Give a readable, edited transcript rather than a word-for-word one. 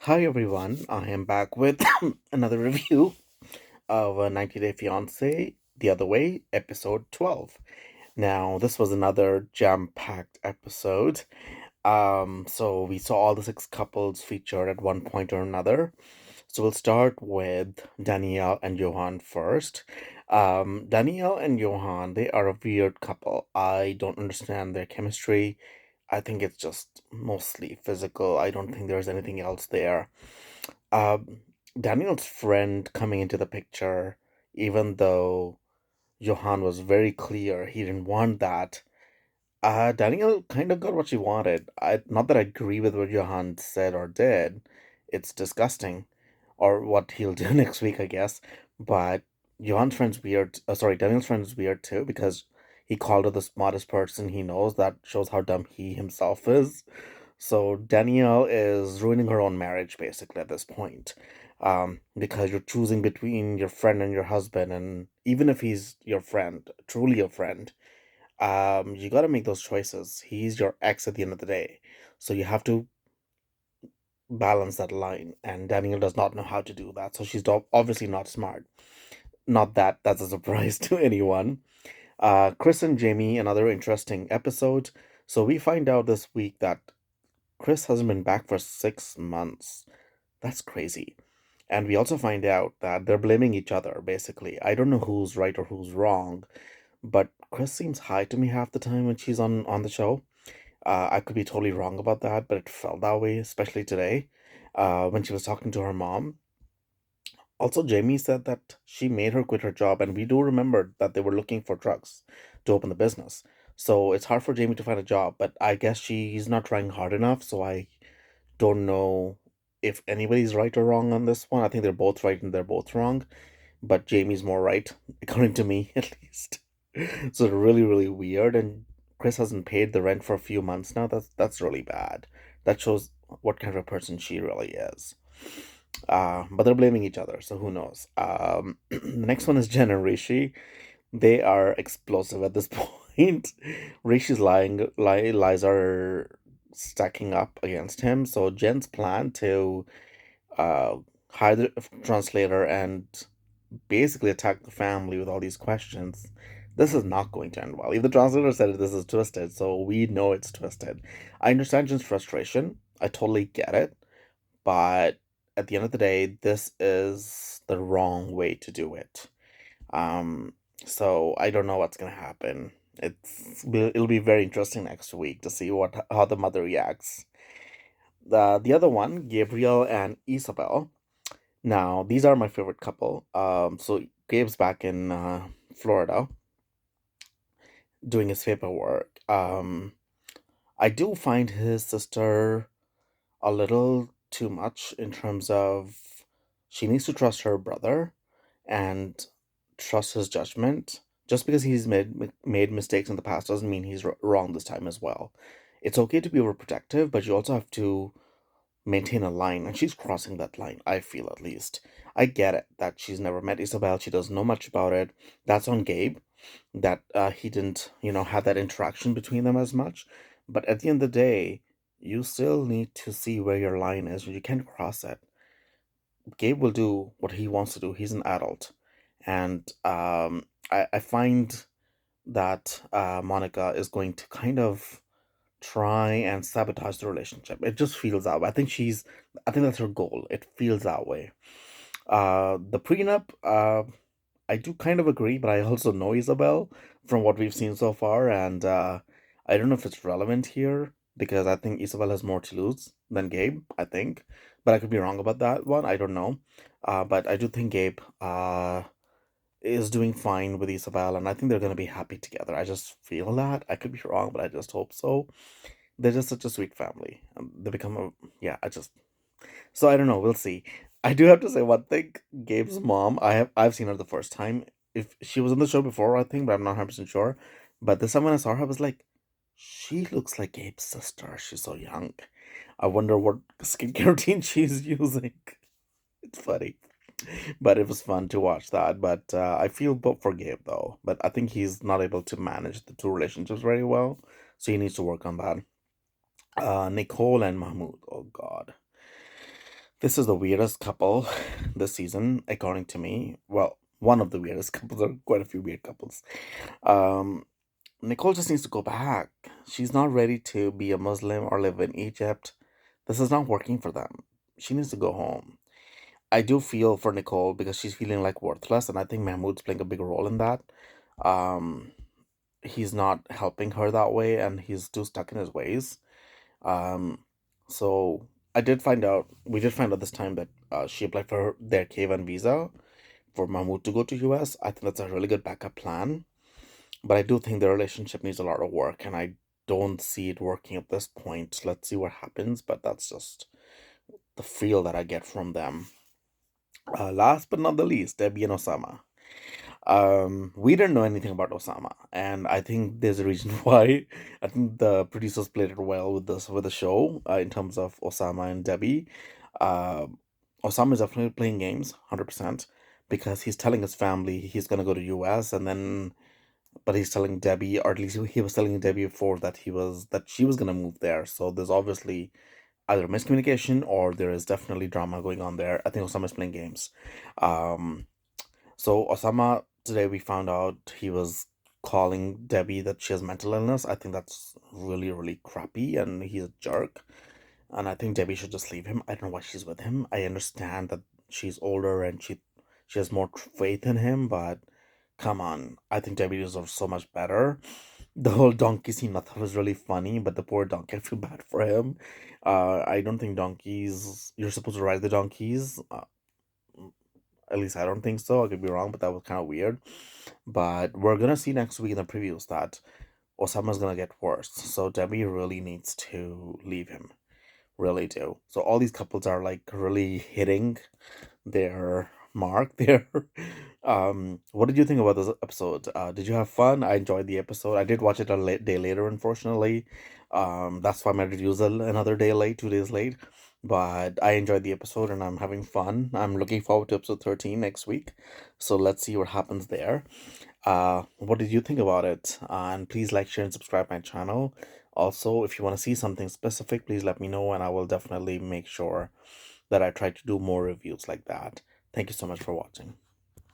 Hi everyone, I am back with another review of 90 Day Fiance The Other Way, episode 12. Now, this was another jam-packed episode. So we saw all the six couples featured at one point or another. So we'll start with Danielle and Johan first. Danielle and Johan, they are a weird couple. I don't understand their chemistry. I think it's just mostly physical. I don't think there's anything else there. Um, Daniel's friend coming into the picture, even though Johan was very clear he didn't want that, Daniel kind of got what she wanted. Not that I agree with what Johan said or did. It's disgusting, or what he'll do next week, I guess. But Johan's friend's weird. Sorry, Daniel's friend's weird too because he called her the smartest person he knows. That shows how dumb he himself is. So Danielle is ruining her own marriage basically at this point, because you're choosing between your friend and your husband, and even if he's your friend, truly your friend, you got to make those choices. He's your ex at the end of the day, so you have to balance that line. And Danielle does not know how to do that, so she's obviously not smart. Not that that's a surprise to anyone. Chris and Jamie, another interesting episode. So we find out this week that Chris hasn't been back for 6 months. That's crazy. And we also find out that they're blaming each other, basically. I don't know who's right or who's wrong, but Chris seems high to me half the time when she's on the show. I could be totally wrong about that, but it felt that way, especially today, when she was talking to her mom. Also, Jamie said that she made her quit her job, and we do remember that they were looking for drugs to open the business. So it's hard for Jamie to find a job, but I guess she's not trying hard enough, so I don't know if anybody's right or wrong on this one. I think they're both right and they're both wrong, but Jamie's more right, according to me at least. So really, really weird. And Chris hasn't paid the rent for a few months now. That's really bad. That shows what kind of a person she really is. But they're blaming each other, so who knows? The next one is Jen and Rishi. They are explosive at this point. Rishi's lies are stacking up against him. So Jen's plan to uh, hire the translator and basically attack the family with all these questions. This is not going to end well. If the translator said this is twisted, so we know it's twisted. I understand Jen's frustration. I totally get it. But at the end of the day, this is the wrong way to do it. Um, so I don't know what's gonna happen. It'll be very interesting next week to see what how the mother reacts. The other one, Gabriel and Isabel. Now these are my favorite couple. So Gabe's back in Florida doing his paperwork. I do find his sister a little too much in terms of she needs to trust her brother and trust his judgment. Just because he's made mistakes in the past doesn't mean he's wrong this time as well. It's okay to be overprotective, but you also have to maintain a line, and she's crossing that line, I feel at least. I get it that she's never met Isabel, she doesn't know much about it. That's on Gabe, that he didn't, have that interaction between them as much. But at the end of the day, you still need to see where your line is. You can't cross it. Gabe will do what he wants to do. He's an adult. And I find that Monica is going to kind of try and sabotage the relationship. It just feels that way. I think that's her goal. It feels that way. The prenup, I do kind of agree, but I also know Isabel from what we've seen so far, and I don't know if it's relevant here because I think Isabel has more to lose than Gabe, I think. But I could be wrong about that one. I don't know. But I do think Gabe is doing fine with Isabel, and I think they're going to be happy together. I just feel that. I could be wrong, but I just hope so. They're just such a sweet family. They become a, yeah, so I don't know. We'll see. I do have to say one thing. Gabe's mom. I've seen her the first time. If she was on the show before, I think, but I'm not 100% sure. But this time when I saw her, I was like, she looks like Gabe's sister. She's so young. I wonder what skincare routine she's using. It's funny, but it was fun to watch that. But I feel for Gabe though. But I think he's not able to manage the two relationships very well, so he needs to work on that. Nicole and Mahmoud. Oh God, This is the weirdest couple this season, according to me. Well, one of the weirdest couples. There are quite a few weird couples. Um, Nicole just needs to go back. She's not ready to be a Muslim or live in Egypt. This is not working for them. She needs to go home. I do feel for Nicole because she's feeling like worthless, and I think Mahmoud's playing a big role in that. Um, he's not helping her that way, and he's too stuck in his ways. Um, so we did find out this time that she applied for their K1 visa for Mahmoud to go to US. I think that's a really good backup plan, but I do think the relationship needs a lot of work, and I don't see it working at this point. Let's see what happens, but that's just the feel that I get from them. Last but not the least, Debbie and Osama. We didn't know anything about Osama, and I think there's a reason why. I think the producers played it well with the show in terms of Osama and Debbie. Uh, Osama is definitely playing games, 100%, because he's telling his family he's gonna go to US, and then but he's telling Debbie, or at least he was telling Debbie before that she was gonna move there. So there's obviously either miscommunication or there is definitely drama going on there. I think Osama's playing games. Um, so Osama today we found out he was calling Debbie that she has mental illness. I think that's really really crappy, and he's a jerk. And I think Debbie should just leave him. I don't know why she's with him. I understand that she's older and she has more faith in him, but come on, I think Debbie deserves so much better. The whole donkey scene I thought was really funny, but the poor donkey, I feel bad for him. I don't think donkeys. You're supposed to ride the donkeys. At least I don't think so. I could be wrong, but that was kind of weird. But we're gonna see next week in the previews that Osama's gonna get worse. So Debbie really needs to leave him. Really do. So all these couples are like really hitting their mark there. What did you think about this episode? Did you have fun? I enjoyed the episode. I did watch it a day later, unfortunately. That's why my review's another day late, 2 days late. But I enjoyed the episode and I'm having fun. I'm looking forward to episode 13 next week. So let's see what happens there. What did you think about it? And please like, share, and subscribe my channel. Also, if you want to see something specific, please let me know and I will definitely make sure that I try to do more reviews like that. Thank you so much for watching.